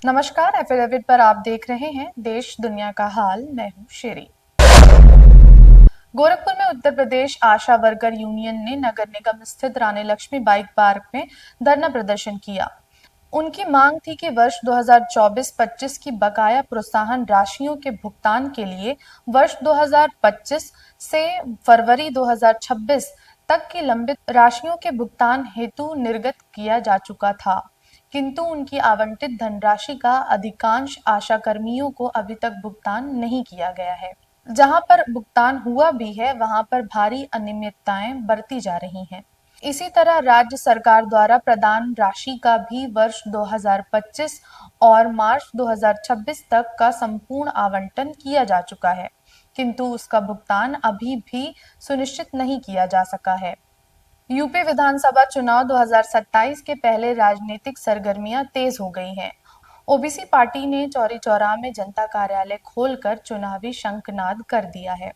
नमस्कार, एफिडेविट पर आप देख रहे हैं देश दुनिया का हाल। मैं हूं शेरी। गोरखपुर में उत्तर प्रदेश आशा वर्कर यूनियन ने नगर निगम स्थित रानी लक्ष्मी बाइक पार्क में धरना प्रदर्शन किया। उनकी मांग थी कि वर्ष 2024-25 की बकाया प्रोत्साहन राशियों के भुगतान के लिए वर्ष 2025 से फरवरी 2026 तक की लंबित राशियों के भुगतान हेतु निर्गत किया जा चुका था, किंतु उनकी आवंटित धनराशि का अधिकांश आशा कर्मियों को अभी तक भुगतान नहीं किया गया है। जहां पर भुगतान हुआ भी है, वहां पर भारी अनियमितताएं बरती जा रही हैं। इसी तरह राज्य सरकार द्वारा प्रदान राशि का भी वर्ष 2025 और मार्च 2026 तक का संपूर्ण आवंटन किया जा चुका है, किंतु उसका भुगतान अभी भी सुनिश्चित नहीं किया जा सका है। यूपी विधानसभा चुनाव 2027 के पहले राजनीतिक सरगर्मियां तेज हो गई हैं। ओबीसी पार्टी ने चौरी चौराहा में जनता कार्यालय खोलकर चुनावी शंखनाद कर दिया है।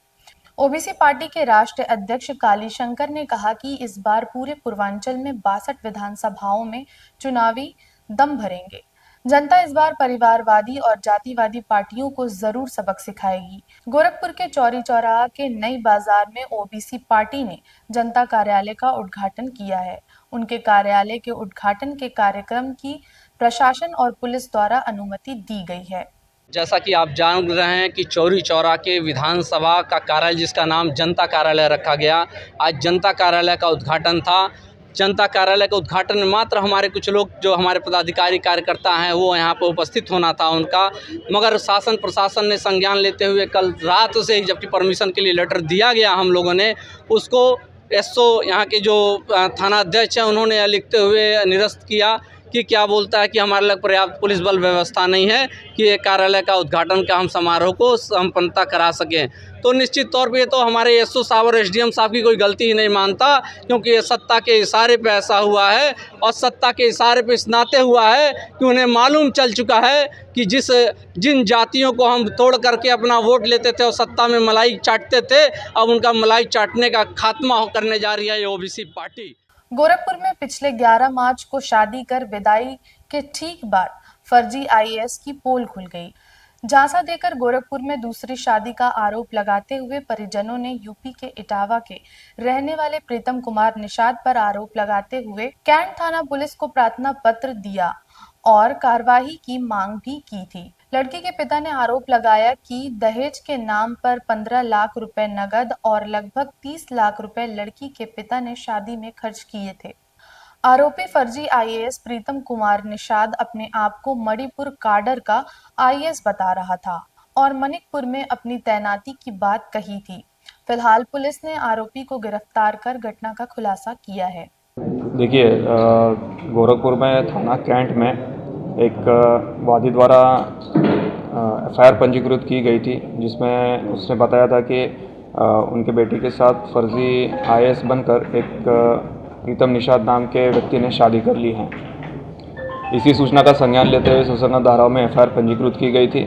ओबीसी पार्टी के राष्ट्रीय अध्यक्ष काली शंकर ने कहा कि इस बार पूरे पूर्वांचल में 62 विधानसभाओं में चुनावी दम भरेंगे। जनता इस बार परिवारवादी और जातिवादी पार्टियों को जरूर सबक सिखाएगी। गोरखपुर के चौरी चौराहा के नई बाजार में ओबीसी पार्टी ने जनता कार्यालय का उद्घाटन किया है। उनके कार्यालय के उद्घाटन के कार्यक्रम की प्रशासन और पुलिस द्वारा अनुमति दी गई है। जैसा कि आप जान रहे हैं कि चौरी चौरा के विधानसभा का कार्यालय, जिसका नाम जनता कार्यालय रखा गया, आज जनता कार्यालय का उद्घाटन था। जनता कार्यालय के उद्घाटन में मात्र हमारे कुछ लोग, जो हमारे पदाधिकारी कार्यकर्ता हैं, वो यहाँ पर उपस्थित होना था उनका, मगर शासन प्रशासन ने संज्ञान लेते हुए कल रात से ही, जबकि परमिशन के लिए लेटर दिया गया हम लोगों ने, उसको एसओ यहाँ के जो थाना अध्यक्ष हैं उन्होंने लिखते हुए निरस्त किया कि क्या बोलता है कि हमारे लग पर्याप्त पुलिस बल व्यवस्था नहीं है कि ये कार्यालय का उद्घाटन का हम समारोह को संपन्नता करा सकें। तो निश्चित तौर पे ये तो हमारे एसओ साहब और एसडीएम साहब की कोई गलती ही नहीं मानता, क्योंकि ये सत्ता के इशारे पे ऐसा हुआ है, और सत्ता के इशारे पे इस नाते हुआ है कि उन्हें मालूम चल चुका है कि जिन जातियों को हम तोड़ करके अपना वोट लेते थे और सत्ता में मलाई चाटते थे, अब उनका मलाई चाटने का खात्मा करने जा रही है ये ओबीसी पार्टी। गोरखपुर में पिछले 11 मार्च को शादी कर विदाई के ठीक बाद फर्जी आईएएस की पोल खुल गई। झांसा देकर गोरखपुर में दूसरी शादी का आरोप लगाते हुए परिजनों ने यूपी के इटावा के रहने वाले प्रीतम कुमार निषाद पर आरोप लगाते हुए कैंट थाना पुलिस को प्रार्थना पत्र दिया और कार्रवाई की मांग भी की थी। लड़की के पिता ने आरोप लगाया कि दहेज के नाम पर 15 लाख रुपए नगद और लगभग 30 लाख रुपए लड़की के पिता ने शादी में खर्च किए थे। आरोपी फर्जी आईएएस प्रीतम कुमार निषाद अपने आप को मणिपुर काडर का आईएएस बता रहा था और मनिकपुर में अपनी तैनाती की बात कही थी। फिलहाल पुलिस ने आरोपी को गिरफ्तार कर घटना का खुलासा किया है। देखिए, गोरखपुर में थाना कैंट में एक वादी द्वारा एफआईआर पंजीकृत की गई थी, जिसमें उसने बताया था कि उनके बेटे के साथ फर्जी आईएएस बनकर एक प्रीतम निषाद नाम के व्यक्ति ने शादी कर ली है। इसी सूचना का संज्ञान लेते हुए सूचना धाराओं में एफआईआर पंजीकृत की गई थी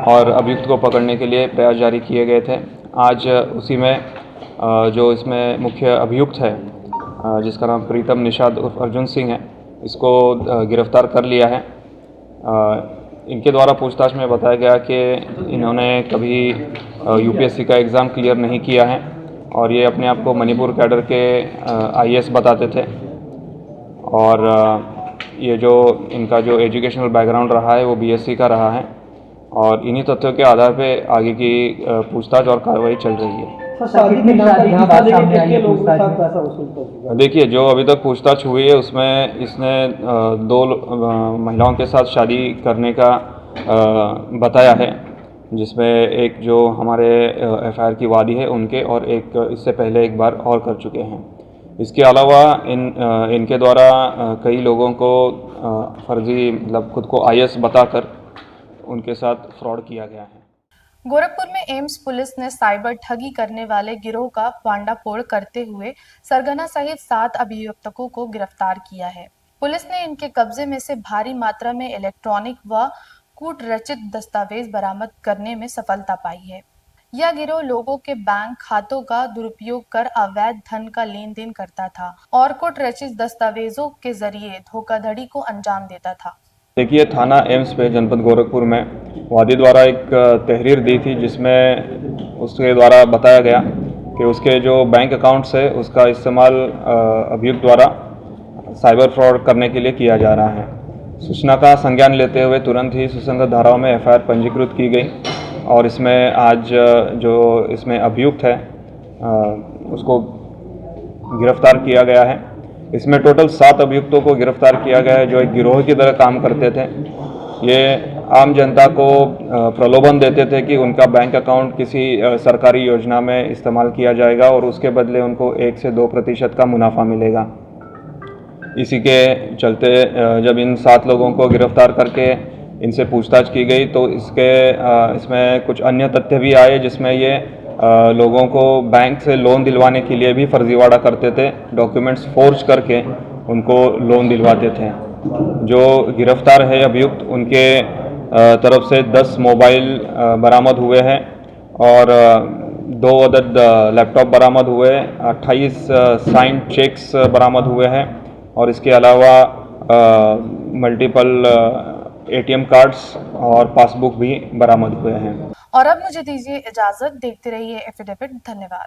और अभियुक्त को पकड़ने के लिए प्रयास जारी किए गए थे। आज उसी में जो इसमें मुख्य अभियुक्त है, जिसका नाम प्रीतम निषाद उर्फ अर्जुन सिंह है, इसको गिरफ्तार कर लिया है। इनके द्वारा पूछताछ में बताया गया कि इन्होंने कभी यूपीएससी का एग्ज़ाम क्लियर नहीं किया है और ये अपने आप को मणिपुर कैडर के आईएएस बताते थे, और ये जो इनका जो एजुकेशनल बैकग्राउंड रहा है वो बीएससी का रहा है, और इन्हीं तथ्यों के आधार पे आगे की पूछताछ और कार्रवाई चल रही है। देखिए, जो अभी तक पूछताछ हुई है उसमें इसने 2 महिलाओं के साथ शादी करने का बताया है, जिसमें एक जो हमारे एफआईआर की वादी है उनके, और एक इससे पहले एक बार और कर चुके हैं। इसके अलावा इनके द्वारा कई लोगों को फर्जी मतलब खुद को आईएएस बताकर उनके साथ फ्रॉड किया गया है। गोरखपुर में एम्स पुलिस ने साइबर ठगी करने वाले गिरोह का भांडाफोड़ करते हुए सरगना सहित 7 अभियुक्तों को गिरफ्तार किया है। पुलिस ने इनके कब्जे में से भारी मात्रा में इलेक्ट्रॉनिक व कूट रचित दस्तावेज बरामद करने में सफलता पाई है। यह गिरोह लोगों के बैंक खातों का दुरुपयोग कर अवैध धन का लेन देन करता था और कूट रचित दस्तावेजों के जरिए धोखाधड़ी को अंजाम देता था। देखिए, थाना एम्स पे जनपद गोरखपुर में वादी द्वारा एक तहरीर दी थी, जिसमें उसके द्वारा बताया गया कि उसके जो बैंक अकाउंट्स है उसका इस्तेमाल अभियुक्त द्वारा साइबर फ्रॉड करने के लिए किया जा रहा है। सूचना का संज्ञान लेते हुए तुरंत ही सुसंगत धाराओं में एफआईआर पंजीकृत की गई और इसमें आज जो इसमें अभियुक्त है उसको गिरफ्तार किया गया है। इसमें टोटल 7 अभियुक्तों को गिरफ्तार किया गया है जो एक गिरोह की तरह काम करते थे। ये आम जनता को प्रलोभन देते थे कि उनका बैंक अकाउंट किसी सरकारी योजना में इस्तेमाल किया जाएगा और उसके बदले उनको 1 से 2% का मुनाफा मिलेगा। इसी के चलते जब इन 7 लोगों को गिरफ्तार करके इनसे पूछताछ की गई तो इसमें कुछ अन्य तथ्य भी आए, जिसमें ये लोगों को बैंक से लोन दिलवाने के लिए भी फर्जीवाड़ा करते थे, डॉक्यूमेंट्स फोर्ज करके उनको लोन दिलवाते थे। जो गिरफ्तार है अभियुक्त, उनके तरफ से 10 मोबाइल बरामद हुए हैं और 2 अदद लैपटॉप बरामद हुए, 28 साइंड चेक्स बरामद हुए हैं और इसके अलावा मल्टीपल एटीएम कार्ड्स और पासबुक भी बरामद हुए हैं। और अब मुझे दीजिए इजाजत, देखते रहिए एफिडेविट। धन्यवाद।